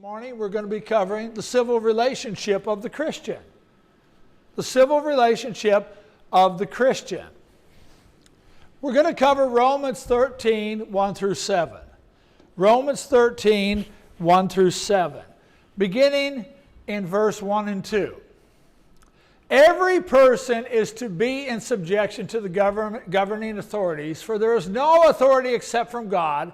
Morning we're going to be covering the civil relationship of the Christian. The civil relationship of the Christian. We're going to cover Romans 13, 1 through 7. Romans 13, 1 through 7. Beginning in verse 1 and 2. Every person is to be in subjection to the governing authorities, for there is no authority except from God,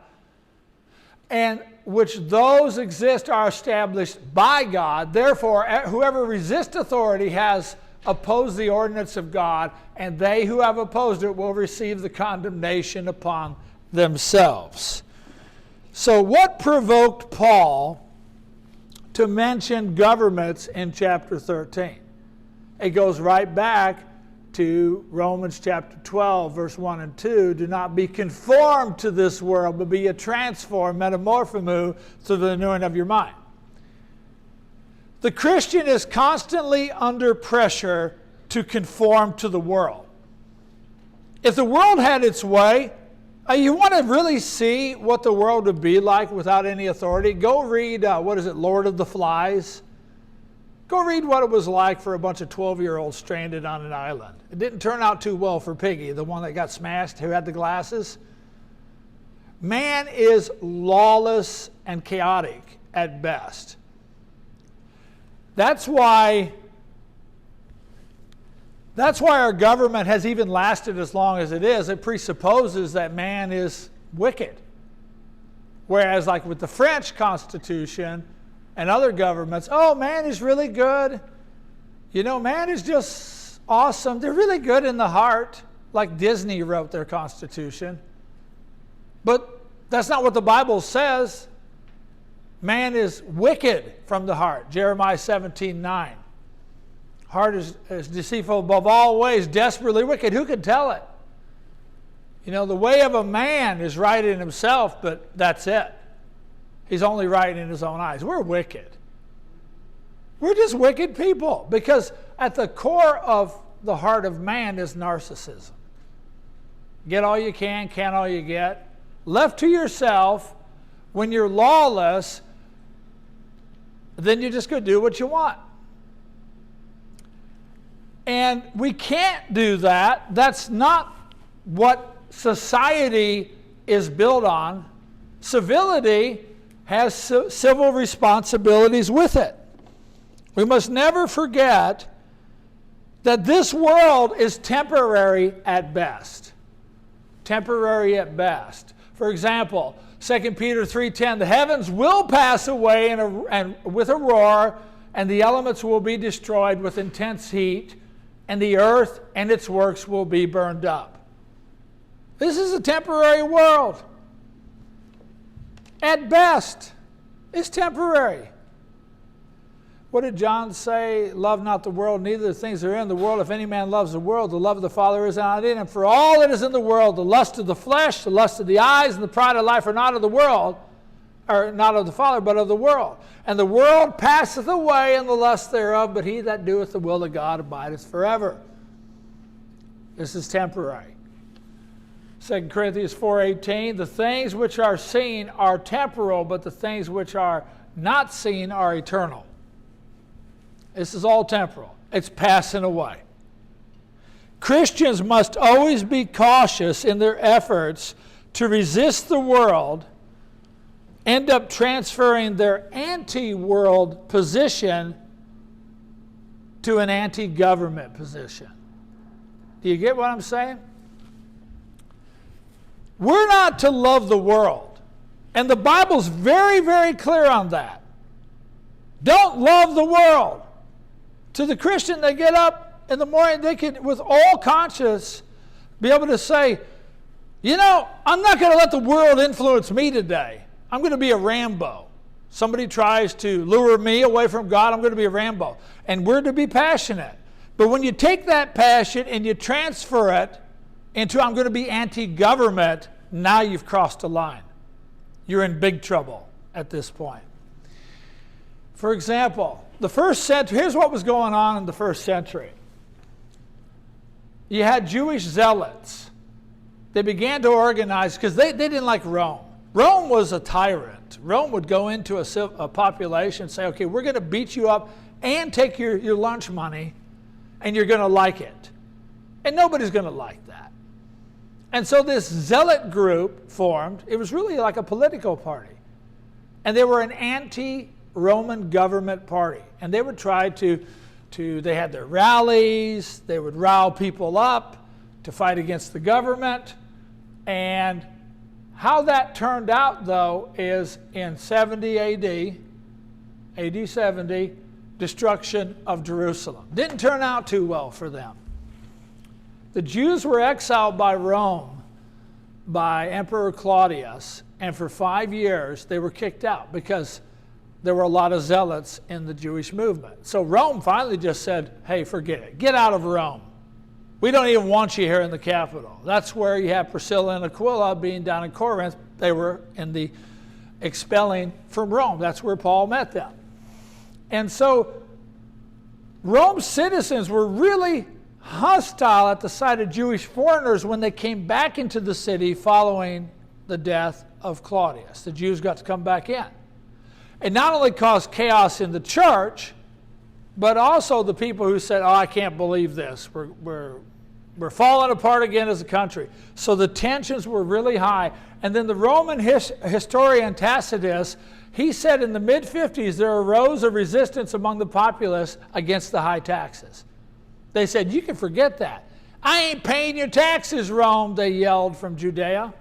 and which those exist are established by God. Therefore, whoever resists authority has opposed the ordinance of God, and they who have opposed it will receive the condemnation upon themselves. So what provoked Paul to mention governments in chapter 13? It goes right back to Romans chapter 12, verse 1 and 2. Do not be conformed to this world, but be transformed, metamorphomu, through the renewing of your mind. The Christian is constantly under pressure to conform to the world. If the world had its way, you want to really see what the world would be like without any authority? Go read, Lord of the Flies? Go read what it was like for a bunch of 12-year-olds stranded on an island. It didn't turn out too well for Piggy, the one that got smashed, who had the glasses. Man is lawless and chaotic at best. That's why our government has even lasted as long as it is. It presupposes that man is wicked. Whereas like with the French Constitution and other governments, oh, man is really good. You know, man is just awesome. They're really good in the heart, like Disney wrote their Constitution. But that's not what the Bible says. Man is wicked from the heart, Jeremiah 17:9. Heart is deceitful above all ways, desperately wicked. Who can tell it? You know, the way of a man is right in himself, but that's it. He's only right in his own eyes. We're wicked. We're just wicked people, because at the core of the heart of man is narcissism. Get all you can all you get. Left to yourself, when you're lawless, then you just go do what you want. And we can't do that. That's not what society is built on. Civility has civil responsibilities with it. We must never forget that this world is temporary at best. Temporary at best. For example, 2 Peter 3:10, the heavens will pass away and with a roar, and the elements will be destroyed with intense heat, and the earth and its works will be burned up. This is a temporary world. At best, it's temporary. What did John say? Love not the world, neither the things that are in the world. If any man loves the world, the love of the Father is not in him. For all that is in the world, the lust of the flesh, the lust of the eyes, and the pride of life are not of the world, or not of the Father, but of the world. And the world passeth away, and the lust thereof, but he that doeth the will of God abideth forever. This is temporary. 2 Corinthians 4:18, the things which are seen are temporal, but the things which are not seen are eternal. This is all temporal. It's passing away. Christians must always be cautious in their efforts to resist the world, end up transferring their anti-world position to an anti-government position. Do you get what I'm saying? We're not to love the world. And the Bible's very, very clear on that. Don't love the world. To the Christian, they get up in the morning, they can, with all conscience, be able to say, you know, I'm not going to let the world influence me today. I'm going to be a Rambo. Somebody tries to lure me away from God, I'm going to be a Rambo. And we're to be passionate. But when you take that passion and you transfer it into I'm going to be anti-government, now you've crossed a line. You're in big trouble at this point. For example, the first century, here's what was going on in the first century. You had Jewish zealots. They began to organize because they didn't like Rome. Rome was a tyrant. Rome would go into a population and say, okay, we're going to beat you up and take your lunch money, and you're going to like it. And nobody's going to like that. And so this zealot group formed. It was really like a political party. And they were an anti-Roman government party. And they would try they had their rallies, they would rile people up to fight against the government. And how that turned out, though, is in 70 AD 70, destruction of Jerusalem. Didn't turn out too well for them. The Jews were exiled by Rome, by Emperor Claudius, and for 5 years they were kicked out because there were a lot of zealots in the Jewish movement. So Rome finally just said, hey, forget it. Get out of Rome. We don't even want you here in the capital. That's where you have Priscilla and Aquila being down in Corinth. They were in the expelling from Rome. That's where Paul met them. And so Rome's citizens were really hostile at the sight of Jewish foreigners when they came back into the city following the death of Claudius. The Jews got to come back in. It not only caused chaos in the church, but also the people who said, oh, I can't believe this. We're falling apart again as a country. So the tensions were really high. And then the Roman historian Tacitus, he said in the mid-50s there arose a resistance among the populace against the high taxes. They said, you can forget that. I ain't paying your taxes, Rome, they yelled from Judea.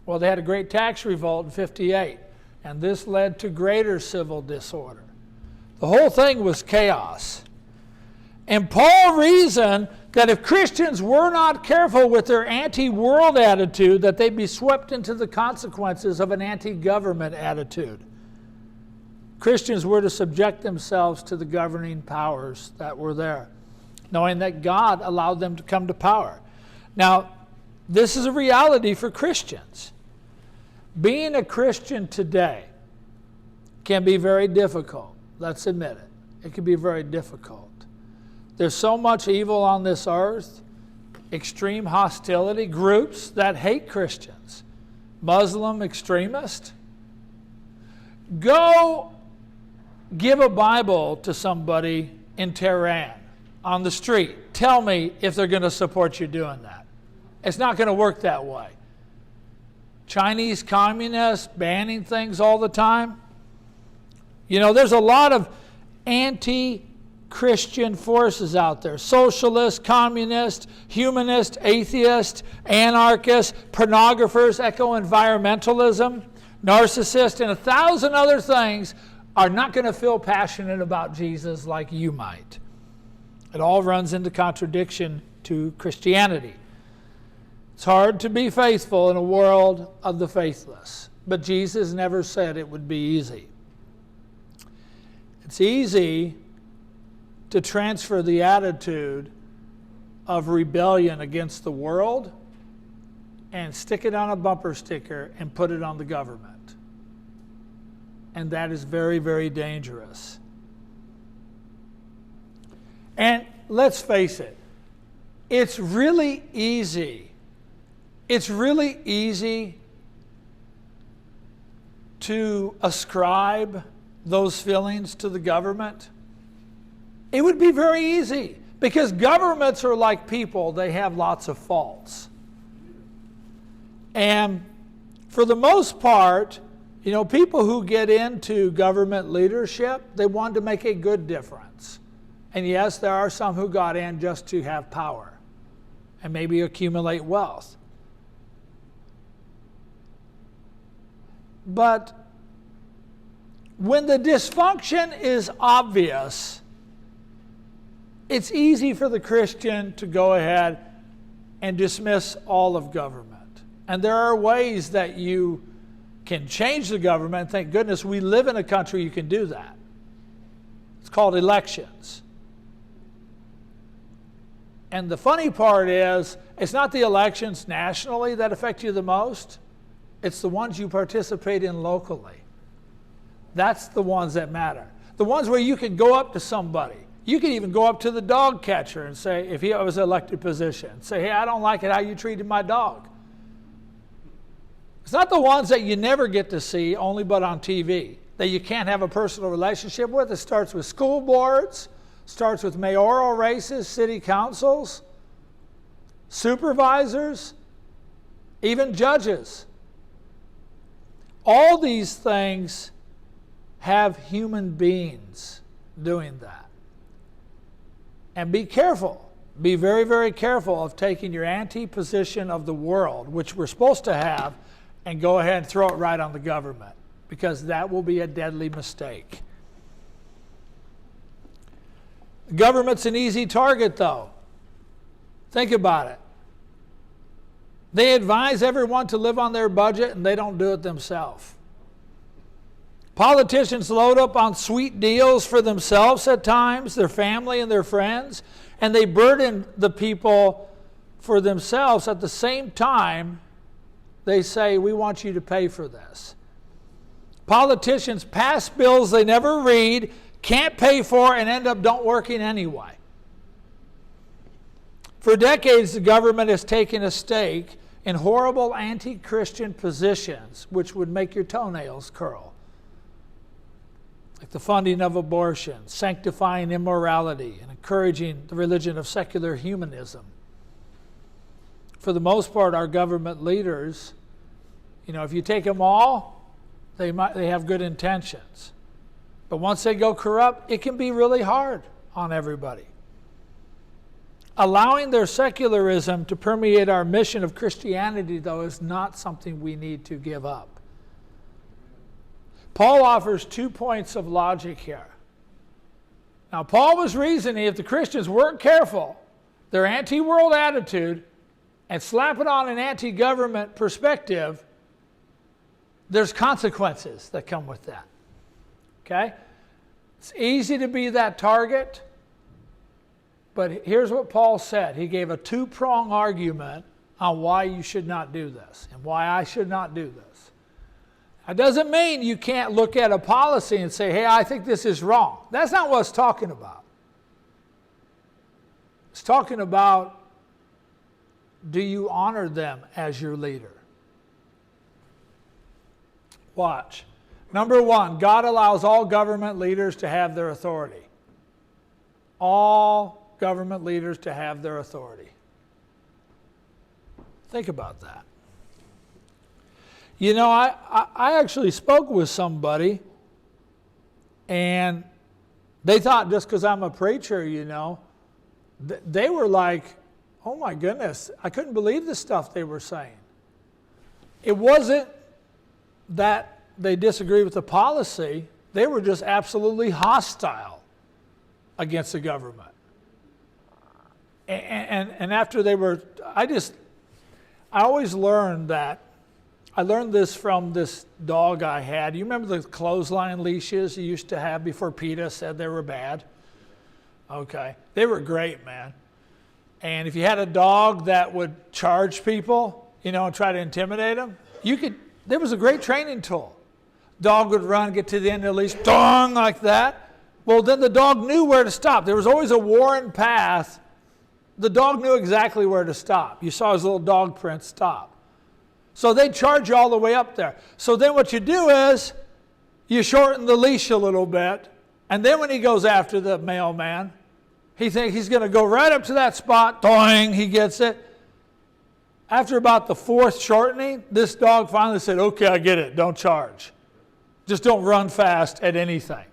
Well, they had a great tax revolt in 58, and this led to greater civil disorder. The whole thing was chaos. And Paul reasoned that if Christians were not careful with their anti-world attitude, that they'd be swept into the consequences of an anti-government attitude. Christians were to subject themselves to the governing powers that were there, knowing that God allowed them to come to power. Now, this is a reality for Christians. Being a Christian today can be very difficult. Let's admit it. It can be very difficult. There's so much evil on this earth, extreme hostility, groups that hate Christians, Muslim extremists. Go give a Bible to somebody in Tehran on the street. Tell me if they're going to support you doing that. It's not going to work that way. Chinese communists banning things all the time. You know, there's a lot of anti-Christian forces out there. Socialist, communist, humanist, atheist, anarchist, pornographers, eco-environmentalism, narcissist, and 1,000 other things are not going to feel passionate about Jesus like you might. It all runs into contradiction to Christianity. It's hard to be faithful in a world of the faithless, but Jesus never said it would be easy. It's easy to transfer the attitude of rebellion against the world and stick it on a bumper sticker and put it on the government. And that is very, very dangerous. And let's face it, it's really easy. It's really easy to ascribe those feelings to the government. It would be very easy because governments are like people. They have lots of faults. And for the most part, you know, people who get into government leadership, they want to make a good difference. And yes, there are some who got in just to have power and maybe accumulate wealth. But when the dysfunction is obvious, it's easy for the Christian to go ahead and dismiss all of government. And there are ways that you can change the government. Thank goodness we live in a country you can do that. It's called elections. And the funny part is, it's not the elections nationally that affect you the most. It's the ones you participate in locally. That's the ones that matter. The ones where you can go up to somebody. You can even go up to the dog catcher and say, if he was an elected position, say, hey, I don't like it how you treated my dog. It's not the ones that you never get to see, only but on TV, that you can't have a personal relationship with. It starts with school boards, starts with mayoral races, city councils, supervisors, even judges. All these things have human beings doing that. And be careful. Be very, very careful of taking your anti-position of the world, which we're supposed to have, and go ahead and throw it right on the government, because that will be a deadly mistake. The government's an easy target, though. Think about it. They advise everyone to live on their budget, and they don't do it themselves. Politicians load up on sweet deals for themselves at times, their family and their friends, and they burden the people for themselves. At the same time, they say, we want you to pay for this. Politicians pass bills they never read, can't pay for, and end up don't working anyway. For decades, the government has taken a stake in horrible anti-Christian positions which would make your toenails curl. Like the funding of abortion, sanctifying immorality, and encouraging the religion of secular humanism. For the most part, our government leaders, if you take them all, they have good intentions. But once they go corrupt, it can be really hard on everybody. Allowing their secularism to permeate our mission of Christianity, though, is not something we need to give up. Paul offers 2 points of logic here. Now, Paul was reasoning if the Christians weren't careful, their anti-world attitude, and slap it on an anti-government perspective, there's consequences that come with that. Okay? It's easy to be that target, but here's what Paul said. He gave a 2-prong argument on why you should not do this and why I should not do this. That doesn't mean you can't look at a policy and say, hey, I think this is wrong. That's not what it's talking about. It's talking about, do you honor them as your leader? Watch. Number 1, God allows all government leaders to have their authority. All government leaders to have their authority. Think about that. I actually spoke with somebody, and they thought just because I'm a preacher, they were like, oh my goodness, I couldn't believe the stuff they were saying. It wasn't that they disagreed with the policy, they were just absolutely hostile against the government. And after they were, I always learned that. I learned this from this dog I had. You remember the clothesline leashes you used to have before PETA said they were bad? Okay. They were great, man. And if you had a dog that would charge people, and try to intimidate them, there was a great training tool. Dog would run, get to the end of the leash, dong, like that. Well, then the dog knew where to stop. There was always a worn path. The dog knew exactly where to stop. You saw his little dog print stop. So they'd charge you all the way up there. So then what you do is you shorten the leash a little bit, and then when he goes after the mailman, he thinks he's going to go right up to that spot, doing, he gets it. After about the 4th shortening, this dog finally said, okay, I get it, don't charge. Just don't run fast at anything.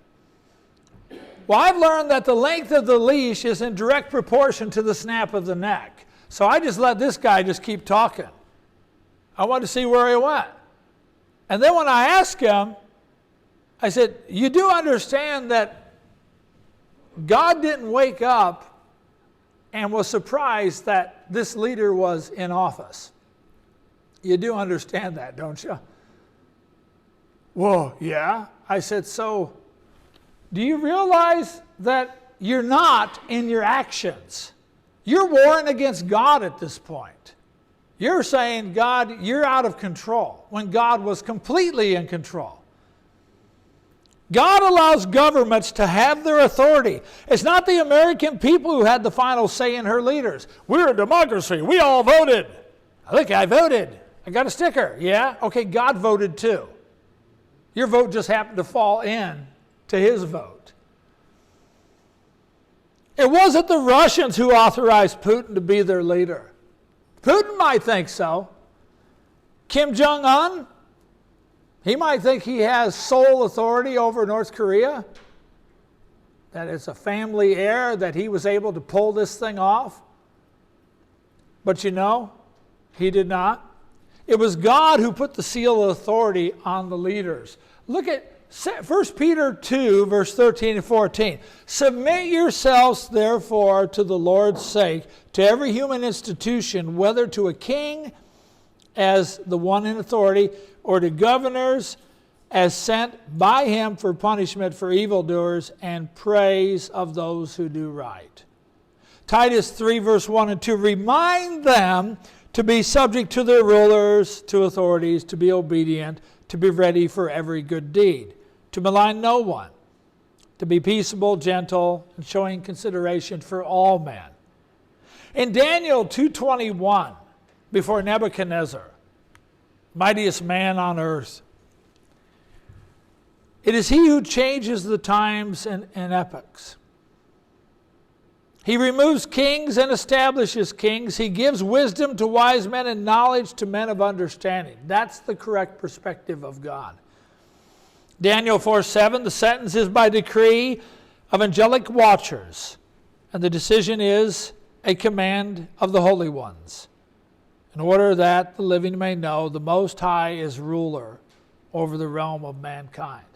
Well, I've learned that the length of the leash is in direct proportion to the snap of the neck. So I just let this guy just keep talking. I wanted to see where he went. And then when I asked him, I said, you do understand that God didn't wake up and was surprised that this leader was in office. You do understand that, don't you? Whoa, yeah. I said, so do you realize that you're not in your actions? You're warring against God at this point. You're saying, God, you're out of control, when God was completely in control. God allows governments to have their authority. It's not the American people who had the final say in her leaders. We're a democracy. We all voted. Look, I voted. I got a sticker. Yeah? Okay, God voted too. Your vote just happened to fall in to his vote. It wasn't the Russians who authorized Putin to be their leader. Putin might think so. Kim Jong-un, he might think he has sole authority over North Korea, that it's a family heir, that he was able to pull this thing off. But you know, he did not. It was God who put the seal of authority on the leaders. Look at 1 Peter 2, verse 13 and 14. Submit yourselves, therefore, to the Lord's sake, to every human institution, whether to a king as the one in authority, or to governors as sent by him for punishment for evildoers and praise of those who do right. Titus 3, verse 1 and 2. Remind them to be subject to their rulers, to authorities, to be obedient, to be ready for every good deed, to malign no one, to be peaceable, gentle, and showing consideration for all men. In Daniel 2:21, before Nebuchadnezzar, mightiest man on earth, it is he who changes the times and epochs. He removes kings and establishes kings. He gives wisdom to wise men and knowledge to men of understanding. That's the correct perspective of God. Daniel 4:7, the sentence is by decree of angelic watchers, and the decision is a command of the holy ones, in order that the living may know the Most High is ruler over the realm of mankind.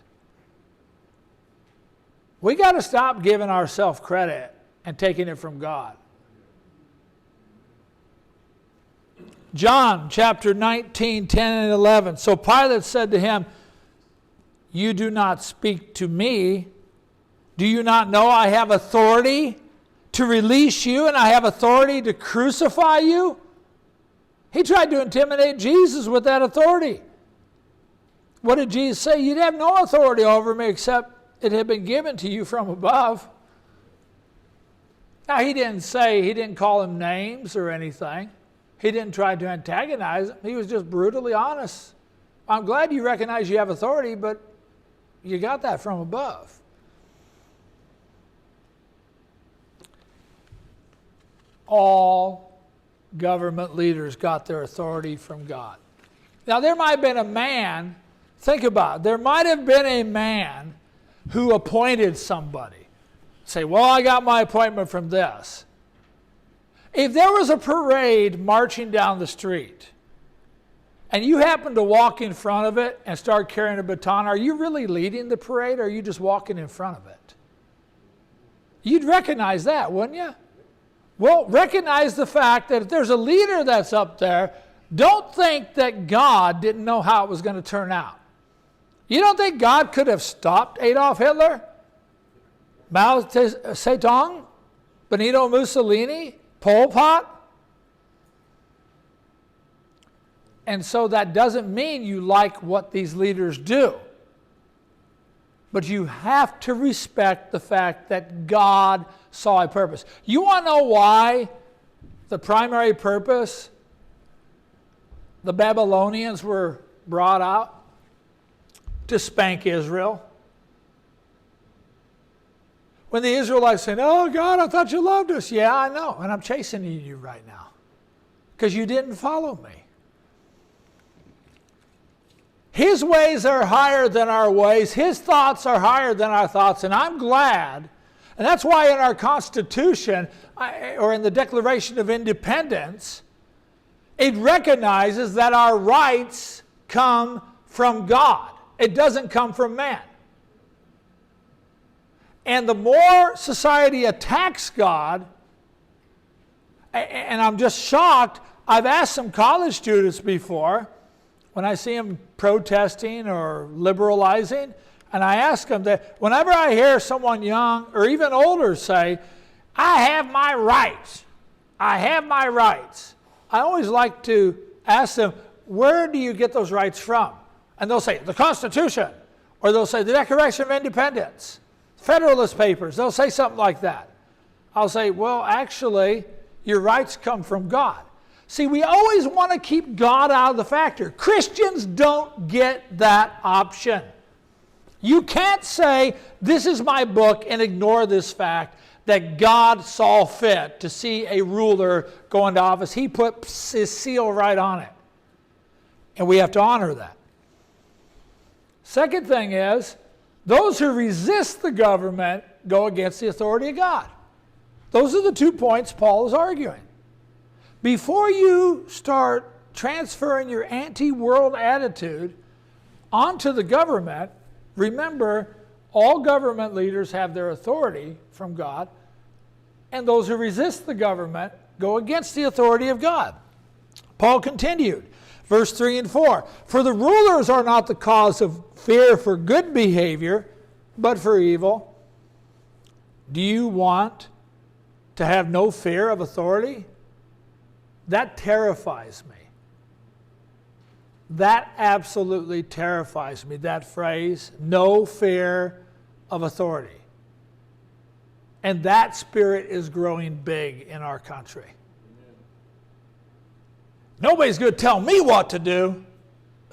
We got to stop giving ourselves credit and taking it from God. John chapter 19, 10 and 11. So Pilate said to him, you do not speak to me. Do you not know I have authority to release you and I have authority to crucify you? He tried to intimidate Jesus with that authority. What did Jesus say? You'd have no authority over me except it had been given to you from above. Now, he didn't call him names or anything. He didn't try to antagonize him. He was just brutally honest. I'm glad you recognize you have authority, but you got that from above. All government leaders got their authority from God. Now, there might have been a man, think about it, there might have been a man who appointed somebody. Say, well, I got my appointment from this. If there was a parade marching down the street, and you happen to walk in front of it and start carrying a baton, are you really leading the parade or are you just walking in front of it? You'd recognize that, wouldn't you? Well, recognize the fact that if there's a leader that's up there, don't think that God didn't know how it was going to turn out. You don't think God could have stopped Adolf Hitler? Mao Zedong? Benito Mussolini? Pol Pot? And so that doesn't mean you like what these leaders do. But you have to respect the fact that God saw a purpose. You want to know why the primary purpose the Babylonians were brought out? To spank Israel. When the Israelites said, oh God, I thought you loved us. Yeah, I know, and I'm chastening you right now because you didn't follow me. His ways are higher than our ways. His thoughts are higher than our thoughts, and I'm glad. And that's why in our Constitution, or in the Declaration of Independence, it recognizes that our rights come from God. It doesn't come from man. And the more society attacks God, and I'm just shocked, I've asked some college students before, when I see them protesting or liberalizing, and I ask them that whenever I hear someone young or even older say, I have my rights, I have my rights, I always like to ask them, where do you get those rights from? And they'll say, the Constitution, or they'll say, the Declaration of Independence, Federalist Papers, they'll say something like that. I'll say, well, actually, your rights come from God. See, we always want to keep God out of the factor. Christians don't get that option. You can't say, this is my book, and ignore this fact that God saw fit to see a ruler go into office. He put his seal right on it. And we have to honor that. Second thing is, those who resist the government go against the authority of God. Those are the 2 points Paul is arguing. Before you start transferring your anti-world attitude onto the government, remember, all government leaders have their authority from God, and those who resist the government go against the authority of God. Paul continued, verse 3 and 4, "For the rulers are not the cause of fear for good behavior, but for evil." Do you want to have no fear of authority? That terrifies me. That absolutely terrifies me, that phrase, no fear of authority. And that spirit is growing big in our country. Amen. Nobody's going to tell me what to do.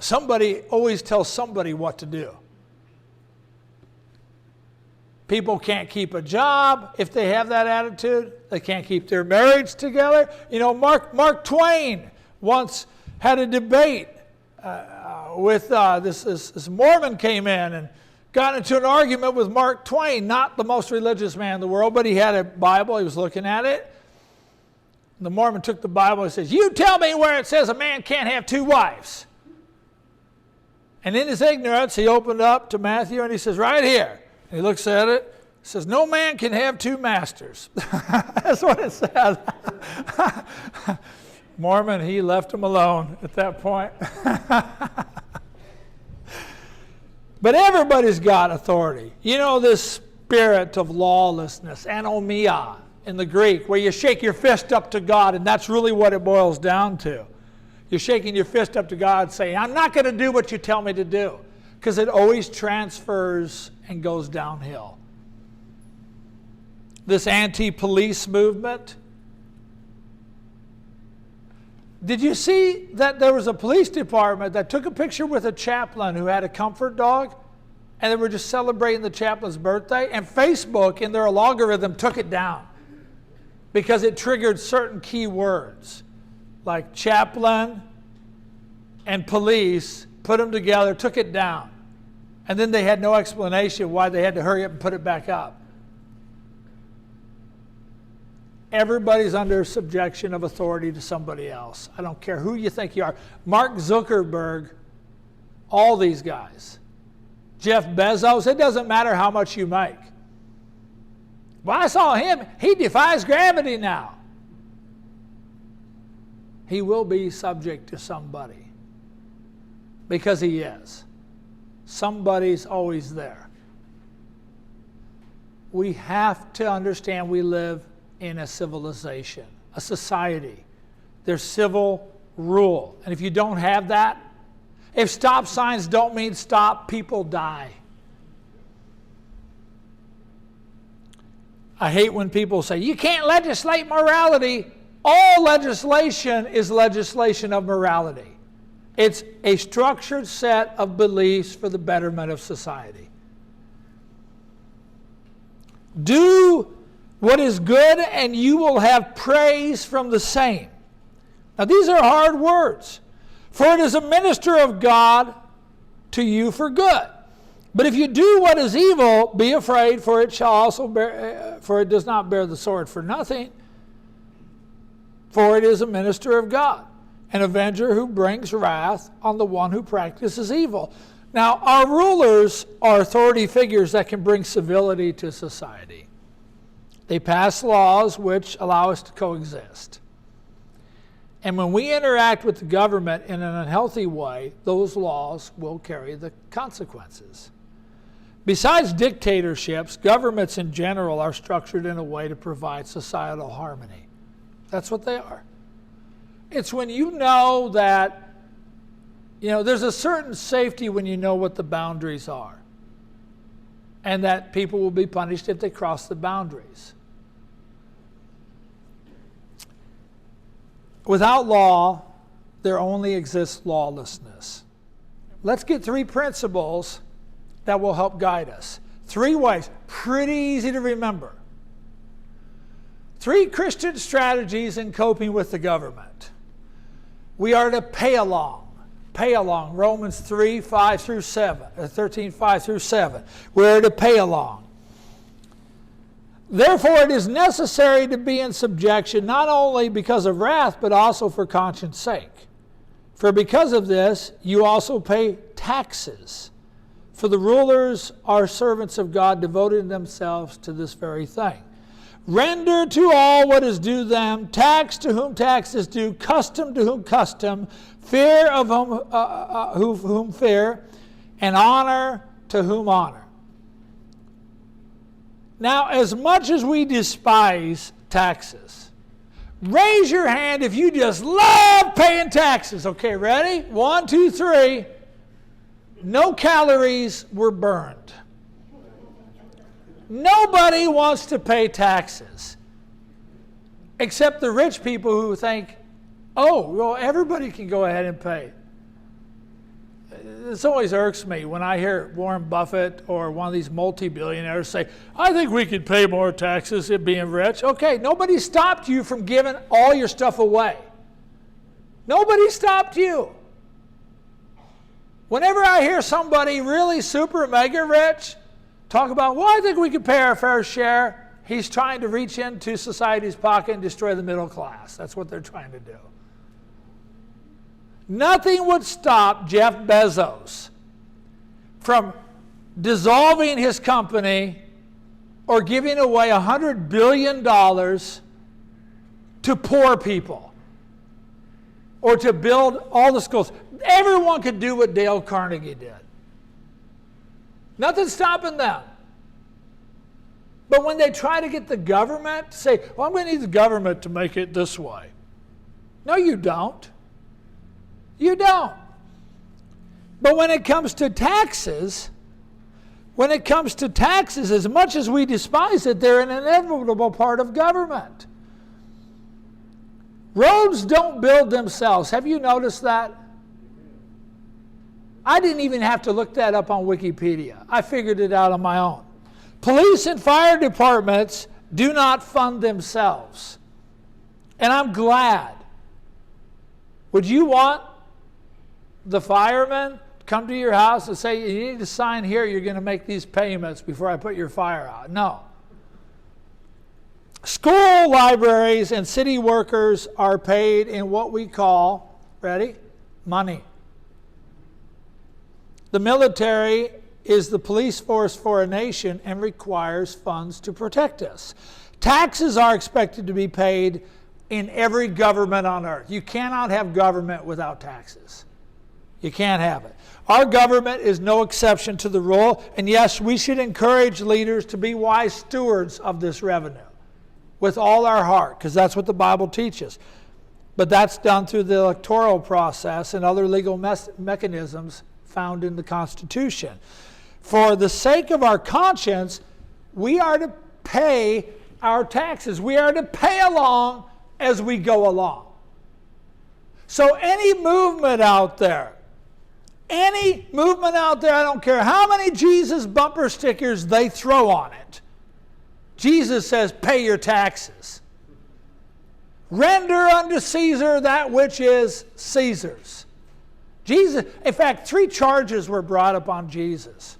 Somebody always tells somebody what to do. People can't keep a job if they have that attitude. They can't keep their marriage together. You know, Mark Twain once had a debate with this Mormon came in and got into an argument with Mark Twain, not the most religious man in the world, but he had a Bible. He was looking at it. And the Mormon took the Bible and says, "You tell me where it says a man can't have 2 wives." And in his ignorance, he opened up to Matthew and he says, "Right here." He looks at it. He says, "No man can have 2 masters." That's what it says. Mormon, he left him alone at that point. But everybody's got authority. You know this spirit of lawlessness, anomia in the Greek, where you shake your fist up to God, and that's really what it boils down to. You're shaking your fist up to God saying, "I'm not going to do what you tell me to do," because it always transfers and goes downhill. This anti-police movement. Did you see that there was a police department that took a picture with a chaplain who had a comfort dog, and they were just celebrating the chaplain's birthday, and Facebook in their algorithm took it down because it triggered certain key words like chaplain and police, put them together, took it down. And then they had no explanation why they had to hurry up and put it back up. Everybody's under subjection of authority to somebody else. I don't care who you think you are. Mark Zuckerberg, all these guys. Jeff Bezos, it doesn't matter how much you make. Well, I saw him. He defies gravity now. He will be subject to somebody because he is. Somebody's always there. We have to understand we live in a civilization, a society. There's civil rule. And if you don't have that, if stop signs don't mean stop, people die. I hate when people say, you can't legislate morality. All legislation is legislation of morality. It's a structured set of beliefs for the betterment of society. Do what is good and you will have praise from the same. Now these are hard words. For it is a minister of God to you for good. But if you do what is evil, be afraid, for it shall also bear, for it does not bear the sword for nothing. For it is a minister of God, an avenger who brings wrath on the one who practices evil. Now, our rulers are authority figures that can bring civility to society. They pass laws which allow us to coexist. And when we interact with the government in an unhealthy way, those laws will carry the consequences. Besides dictatorships, governments in general are structured in a way to provide societal harmony. That's what they are. It's when you know that, there's a certain safety when you know what the boundaries are, and that people will be punished if they cross the boundaries. Without law, there only exists lawlessness. Let's get 3 principles that will help guide us. 3 ways, pretty easy to remember. 3 Christian strategies in coping with the government. We are to pay along. Pay along. Romans 3, 5 through 7, 13, 5 through 7. We're to pay along. Therefore, it is necessary to be in subjection, not only because of wrath, but also for conscience sake. For because of this, you also pay taxes. For the rulers are servants of God, devoting themselves to this very thing. Render to all what is due them, tax to whom tax is due, custom to whom custom, fear of whom fear, and honor to whom honor. Now, as much as we despise taxes, raise your hand if you just love paying taxes. Okay, ready? 1, 2, 3. No calories were burned. Nobody wants to pay taxes, except the rich people who think, oh, well, everybody can go ahead and pay. This always irks me when I hear Warren Buffett or one of these multi-billionaires say, I think we could pay more taxes at being rich. Okay, nobody stopped you from giving all your stuff away. Nobody stopped you. Whenever I hear somebody really super mega rich talk about, well, I think we could pay our fair share, he's trying to reach into society's pocket and destroy the middle class. That's what they're trying to do. Nothing would stop Jeff Bezos from dissolving his company or giving away $100 billion to poor people or to build all the schools. Everyone could do what Dale Carnegie did. Nothing's stopping them. But when they try to get the government to say, well, I'm going to need the government to make it this way. No, you don't. You don't. But when it comes to taxes, as much as we despise it, they're an inevitable part of government. Roads don't build themselves. Have you noticed that? I didn't even have to look that up on Wikipedia. I figured it out on my own. Police and fire departments do not fund themselves. And I'm glad. Would you want the firemen to come to your house and say, you need to sign here, you're going to make these payments before I put your fire out? No. School, libraries, and city workers are paid in what we call, ready? Money. The military is the police force for a nation and requires funds to protect us. Taxes are expected to be paid in every government on earth. You cannot have government without taxes. You can't have it. Our government is no exception to the rule, and yes, we should encourage leaders to be wise stewards of this revenue with all our heart, because that's what the Bible teaches. But that's done through the electoral process and other legal mechanisms found in the Constitution. For the sake of our conscience, we are to pay our taxes. We are to pay along as we go along. So any movement out there, I don't care how many Jesus bumper stickers they throw on it, Jesus says, pay your taxes. Render unto Caesar that which is Caesar's. Jesus, in fact, 3 charges were brought upon Jesus.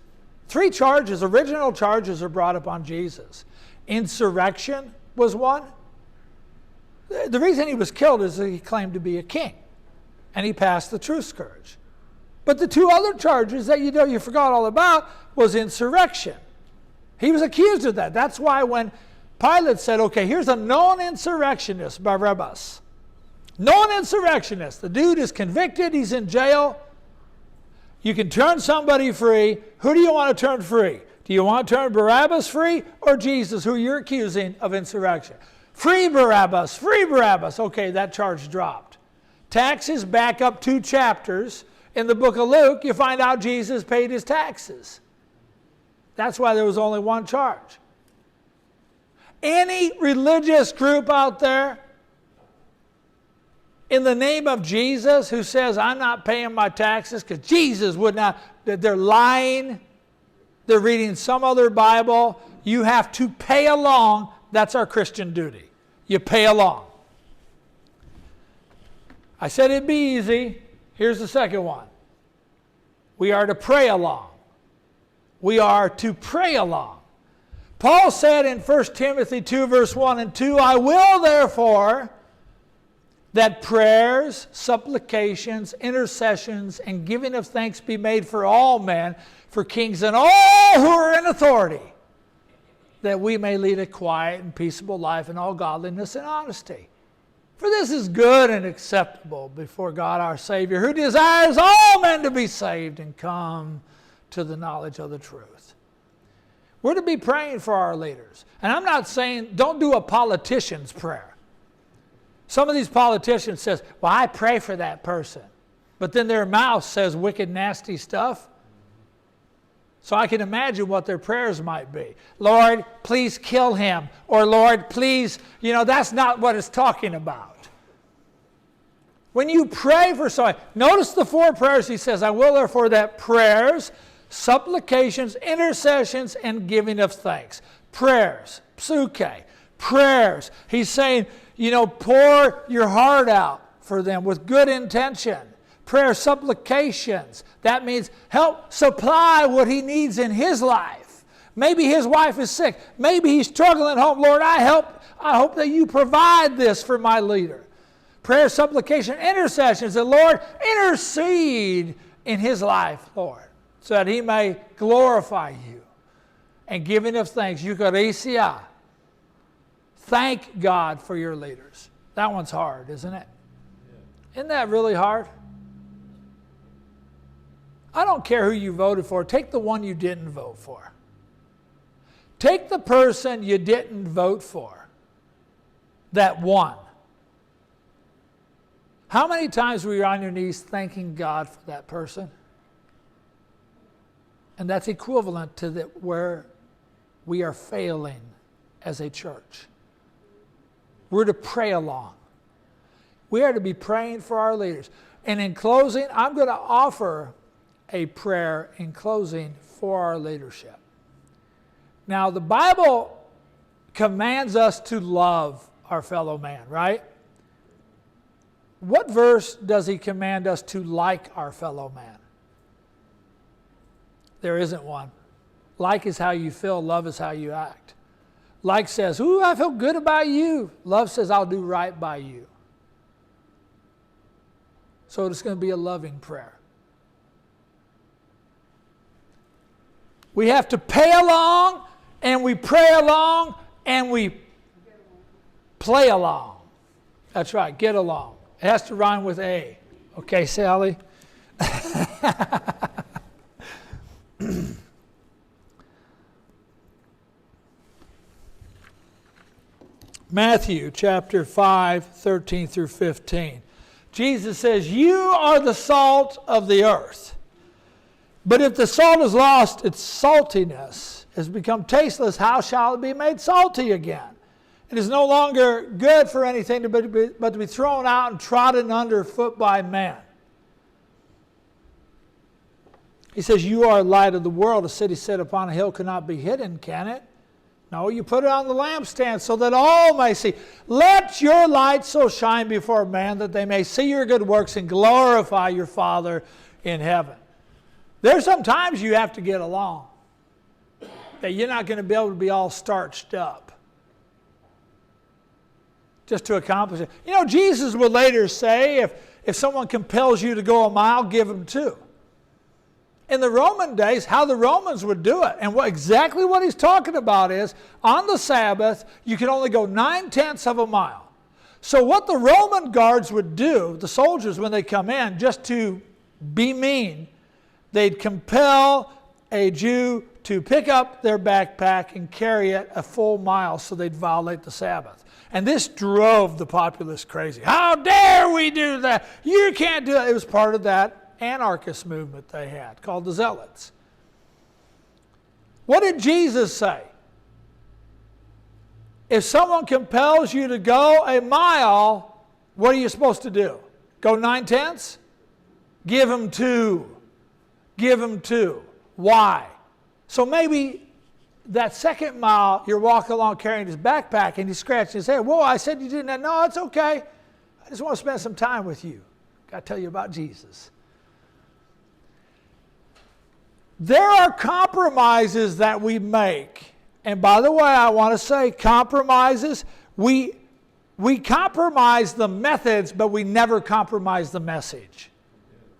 3 charges, original charges are brought upon Jesus. Insurrection was one. The reason he was killed is that he claimed to be a king, and he passed the truth scourge. But the 2 other charges that you forgot all about was insurrection. He was accused of that. That's why when Pilate said, okay, here's a known insurrectionist, Barabbas. Known insurrectionist. The dude is convicted. He's in jail. You can turn somebody free. Who do you want to turn free? Do you want to turn Barabbas free or Jesus, who you're accusing of insurrection? Free Barabbas. Free Barabbas. Okay, that charge dropped. Taxes, back up 2 chapters. In the book of Luke, you find out Jesus paid his taxes. That's why there was only 1 charge. Any religious group out there, in the name of Jesus who says, I'm not paying my taxes because Jesus would not, they're lying, they're reading some other Bible, you have to pay along. That's our Christian duty. You pay along. I said it'd be easy. Here's the second one. We are to pray along. We are to pray along. Paul said in 1 Timothy 2 verse 1 and 2, I will therefore that prayers, supplications, intercessions, and giving of thanks be made for all men, for kings and all who are in authority, that we may lead a quiet and peaceable life in all godliness and honesty. For this is good and acceptable before God our Savior, who desires all men to be saved and come to the knowledge of the truth. We're to be praying for our leaders. And I'm not saying don't do a politician's prayer. Some of these politicians says, well, I pray for that person. But then their mouth says wicked, nasty stuff. So I can imagine what their prayers might be. Lord, please kill him. Or Lord, please, that's not what it's talking about. When you pray for someone, notice the 4 prayers he says, I will therefore that prayers, supplications, intercessions, and giving of thanks. Prayers, psuke, prayers. He's saying, pour your heart out for them with good intention. Prayer, supplications. That means help supply what he needs in his life. Maybe his wife is sick. Maybe he's struggling at home. Lord, I hope that you provide this for my leader. Prayer, supplication, intercessions. And Lord, intercede in his life, Lord, so that he may glorify you. And giving of thanks, eucharistia. Thank God for your leaders. That one's hard, isn't it? Yeah. Isn't that really hard? I don't care who you voted for. Take the one you didn't vote for. Take the person you didn't vote for. That won. How many times were you on your knees thanking God for that person? And that's equivalent to where we are failing as a church. We're to pray along. We are to be praying for our leaders. And in closing, I'm going to offer a prayer in closing for our leadership. Now, the Bible commands us to love our fellow man, right? What verse does he command us to like our fellow man? There isn't one. Like is how you feel, love is how you act. Like says, ooh, I feel good about you. Love says, I'll do right by you. So it's going to be a loving prayer. We have to pay along, and we pray along, and we play along. That's right, get along. It has to rhyme with A. Okay, Sally? Matthew chapter 5, 13 through 15. Jesus says, you are the salt of the earth. But if the salt has lost its saltiness, has become tasteless, how shall it be made salty again? It is no longer good for anything but to be thrown out and trodden underfoot by men. He says, you are light of the world. A city set upon a hill cannot be hidden, can it? No, you put it on the lampstand so that all may see. Let your light so shine before man that they may see your good works and glorify your Father in heaven. There's some times you have to get along. That you're not going to be able to be all starched up. Just to accomplish it. Jesus would later say, if someone compels you to go a mile, give them 2. In the Roman days, how the Romans would do it, and exactly what he's talking about is, on the Sabbath, you could only go 9/10 of a mile. So what the Roman guards would do, the soldiers when they come in, just to be mean, they'd compel a Jew to pick up their backpack and carry it a full mile so they'd violate the Sabbath. And this drove the populace crazy. How dare we do that? You can't do that. It was part of that anarchist movement they had called the Zealots. What did Jesus say? If someone compels you to go a mile, what are you supposed to do? Go 9/10? Give him 2. Give him 2. Why? So maybe that second mile, you're walking along carrying his backpack and he's scratching his head. Whoa, I said you didn't have, no, it's okay. I just want to spend some time with you. Got to tell you about Jesus. There are compromises that we make. And by the way, I want to say compromises, we compromise the methods, but we never compromise the message.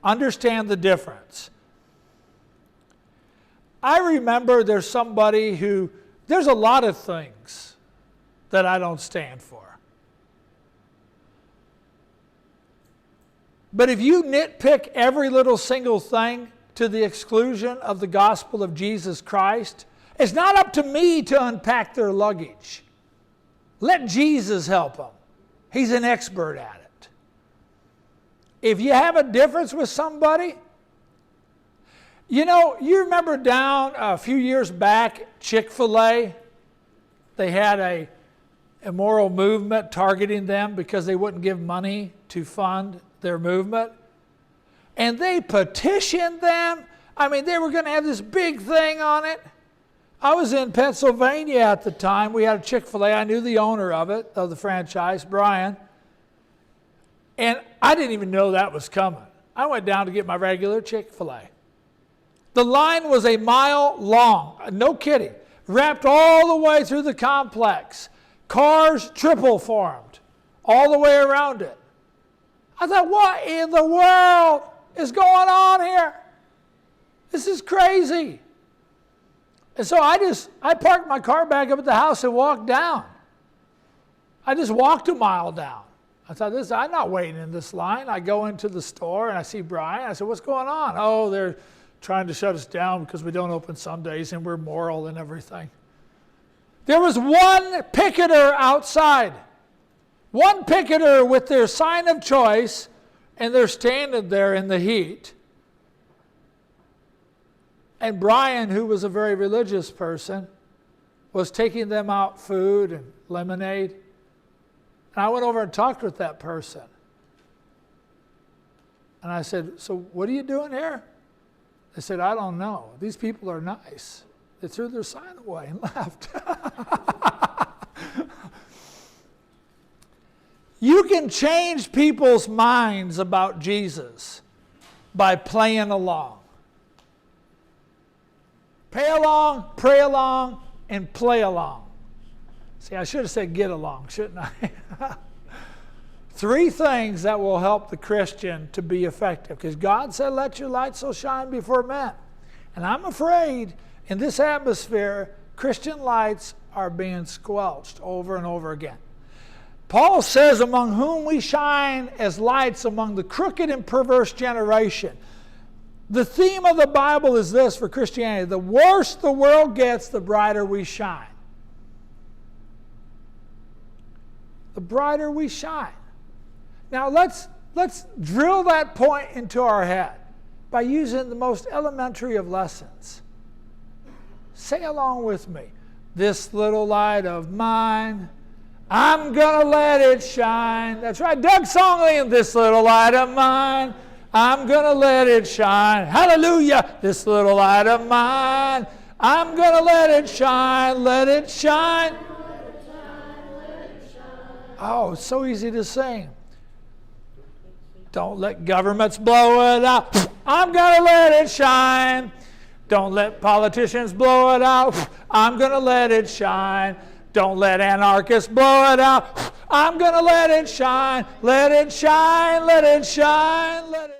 Understand the difference. I remember there's a lot of things that I don't stand for. But if you nitpick every little single thing to the exclusion of the gospel of Jesus Christ, it's not up to me to unpack their luggage. Let Jesus help them. He's an expert at it. If you have a difference with somebody, you know, you remember down a few years back, Chick-fil-A, they had a immoral movement targeting them because they wouldn't give money to fund their movement. And they petitioned them. I mean, they were going to have this big thing on it. I was in Pennsylvania at the time. We had a Chick-fil-A. I knew the owner of it, of the franchise, Brian. And I didn't even know that was coming. I went down to get my regular Chick-fil-A. The line was a mile long, no kidding, wrapped all the way through the complex. Cars triple formed all the way around it. I thought, what in the world is going on here? This is crazy. And so I parked my car back up at the house and walked down. I just walked a mile down. I thought, I'm not waiting in this line. I go into the store and I see Brian. I said, what's going on? Oh, they're trying to shut us down because we don't open Sundays and we're moral and everything. There was one picketer outside. One picketer with their sign of choice, and they're standing there in the heat. And Brian, who was a very religious person, was taking them out food and lemonade. And I went over and talked with that person. And I said, so what are you doing here? They said, I don't know. These people are nice. They threw their sign away and left. You can change people's minds about Jesus by playing along. Pay along, pray along, and play along. See, I should have said get along, shouldn't I? 3 things that will help the Christian to be effective. Because God said, let your light so shine before men. And I'm afraid in this atmosphere, Christian lights are being squelched over and over again. Paul says, among whom we shine as lights among the crooked and perverse generation. The theme of the Bible is this for Christianity: the worse the world gets, the brighter we shine. The brighter we shine. Now let's drill that point into our head by using the most elementary of lessons. Say along with me. This little light of mine, I'm gonna let it shine. That's right, Doug Songley, this little light of mine, I'm gonna let it shine. Hallelujah, this little light of mine, I'm gonna let it shine, let it shine. Oh, it's so easy to sing. Don't let governments blow it out. I'm gonna let it shine. Don't let politicians blow it out. I'm gonna let it shine. Don't let anarchists blow it out. I'm gonna let it shine. Let it shine, let it shine, let it